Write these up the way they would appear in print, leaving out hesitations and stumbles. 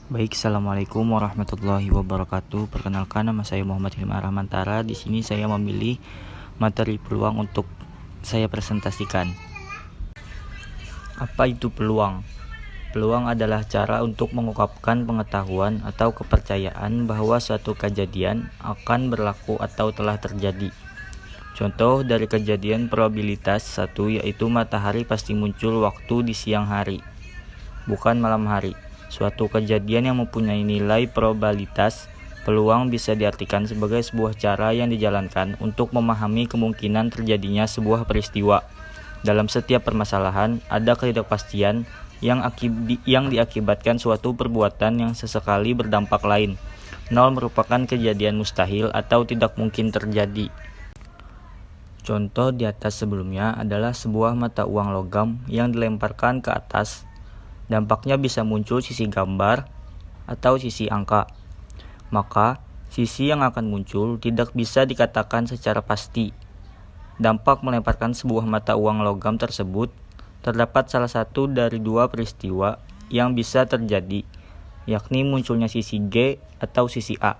Baik, assalamualaikum warahmatullahi wabarakatuh. Perkenalkan, nama saya Muhammad Hilmar Rahmantara. Di sini saya memilih materi peluang untuk saya presentasikan. Apa itu peluang? Peluang adalah cara untuk mengungkapkan pengetahuan atau kepercayaan bahwa suatu kejadian akan berlaku atau telah terjadi. Contoh dari kejadian probabilitas 1 yaitu matahari pasti muncul waktu di siang hari, bukan malam hari. Suatu kejadian yang mempunyai nilai probabilitas peluang bisa diartikan sebagai sebuah cara yang dijalankan untuk memahami kemungkinan terjadinya sebuah peristiwa. Dalam setiap permasalahan, ada ketidakpastian yang diakibatkan suatu perbuatan yang sesekali berdampak lain. 0 merupakan kejadian mustahil atau tidak mungkin terjadi. Contoh di atas sebelumnya adalah sebuah mata uang logam yang dilemparkan ke atas. Dampaknya bisa muncul sisi gambar atau sisi angka. Maka, sisi yang akan muncul tidak bisa dikatakan secara pasti. Dampak melemparkan sebuah mata uang logam tersebut terdapat salah satu dari dua peristiwa yang bisa terjadi, yakni munculnya sisi G atau sisi A.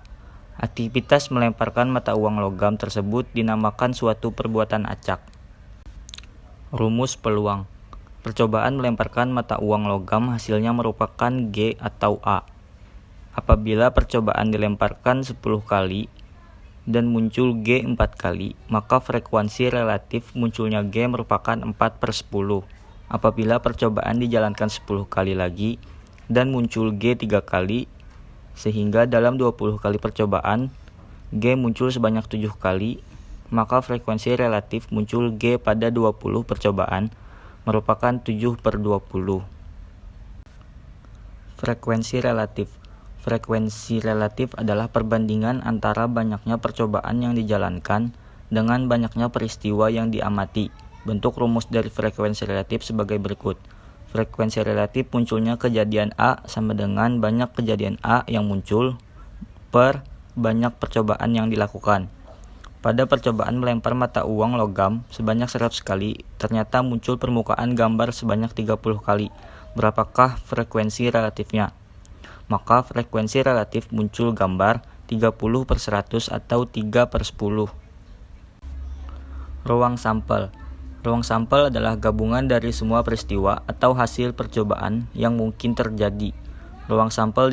Aktivitas melemparkan mata uang logam tersebut dinamakan suatu perbuatan acak. Rumus peluang. Percobaan melemparkan mata uang logam hasilnya merupakan G atau A. Apabila percobaan dilemparkan 10 kali dan muncul G 4 kali, maka frekuensi relatif munculnya G merupakan 4/10. Apabila percobaan dijalankan 10 kali lagi dan muncul G 3 kali, sehingga dalam 20 kali percobaan G muncul sebanyak 7 kali, maka frekuensi relatif muncul G pada 20 percobaan merupakan 7/20. Frekuensi relatif. Frekuensi relatif adalah perbandingan antara banyaknya percobaan yang dijalankan dengan banyaknya peristiwa yang diamati. Bentuk rumus dari frekuensi relatif sebagai berikut. Frekuensi relatif munculnya kejadian A sama dengan banyak kejadian A yang muncul per banyak percobaan yang dilakukan. Pada percobaan melempar mata uang logam sebanyak 100 kali, ternyata muncul permukaan gambar sebanyak 30 kali. Berapakah frekuensi relatifnya? Maka frekuensi relatif muncul gambar 30/100 atau 3/10. Ruang sampel. Ruang sampel adalah gabungan dari semua peristiwa atau hasil percobaan yang mungkin terjadi. Ruang sampel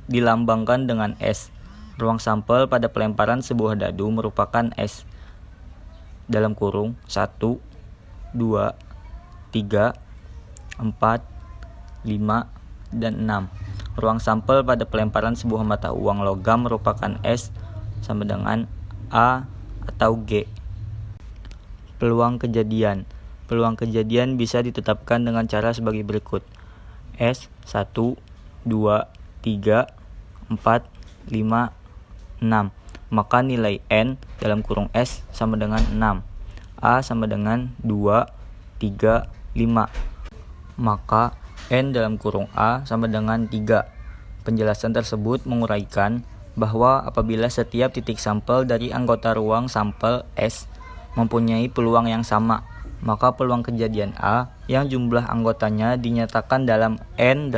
dilambangkan dengan S. Ruang sampel pada pelemparan sebuah dadu merupakan S (1, 2, 3, 4, 5, dan 6). Ruang sampel pada pelemparan sebuah mata uang logam merupakan S sama dengan A atau G. Peluang kejadian. Peluang kejadian bisa ditetapkan dengan cara sebagai berikut. S 1, 2, 3, 4, 5, 6. Maka nilai N (S) sama dengan 6. A sama dengan 2, 3, 5. Maka N (A) sama dengan 3. Penjelasan tersebut menguraikan bahwa apabila setiap titik sampel dari anggota ruang sampel S mempunyai peluang yang sama, maka peluang kejadian A yang jumlah anggotanya dinyatakan dalam N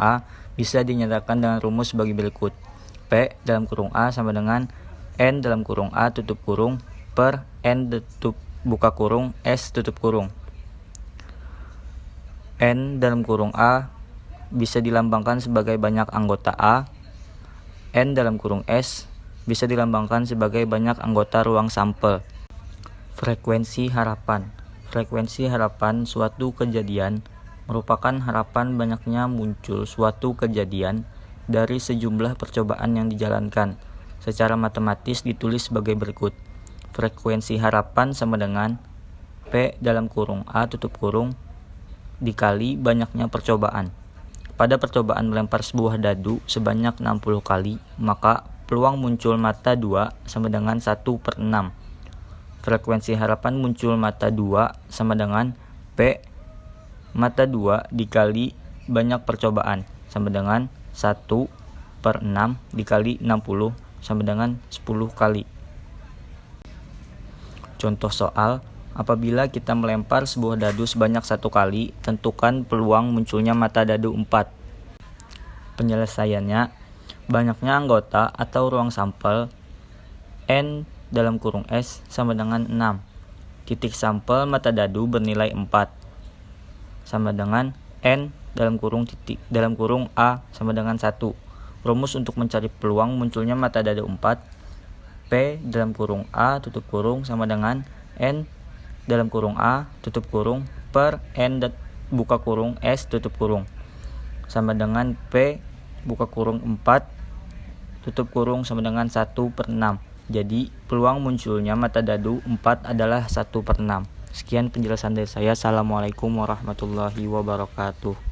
(A) bisa dinyatakan dengan rumus sebagai berikut. P (A) sama dengan N (A) per N S (). N (A) bisa dilambangkan sebagai banyak anggota A. N S bisa dilambangkan sebagai banyak anggota ruang sampel. Frekuensi harapan. Frekuensi harapan suatu kejadian merupakan harapan banyaknya muncul suatu kejadian dari sejumlah percobaan yang dijalankan. Secara matematis ditulis sebagai berikut. Frekuensi harapan sama dengan P (A) dikali banyaknya percobaan. Pada percobaan melempar sebuah dadu sebanyak 60 kali, maka peluang muncul mata 2 sama dengan 1/6. Frekuensi harapan muncul mata 2 sama dengan P mata 2 dikali banyak percobaan sama dengan 1/6 dikali 60 sama dengan 10 kali. Contoh soal, apabila kita melempar sebuah dadu sebanyak 1 kali, tentukan peluang munculnya mata dadu 4. Penyelesaiannya, banyaknya anggota atau ruang sampel N dalam kurung S sama dengan 6. Titik sampel mata dadu bernilai 4 sama dengan N dalam kurung A sama dengan 1. Rumus untuk mencari peluang munculnya mata dadu 4, P dalam kurung A tutup kurung sama dengan N dalam kurung A tutup kurung per N buka kurung S tutup kurung sama dengan P buka kurung 4 tutup kurung sama dengan 1/6. Jadi peluang munculnya mata dadu 4 adalah 1/6. Sekian penjelasan dari saya. Assalamualaikum warahmatullahi wabarakatuh.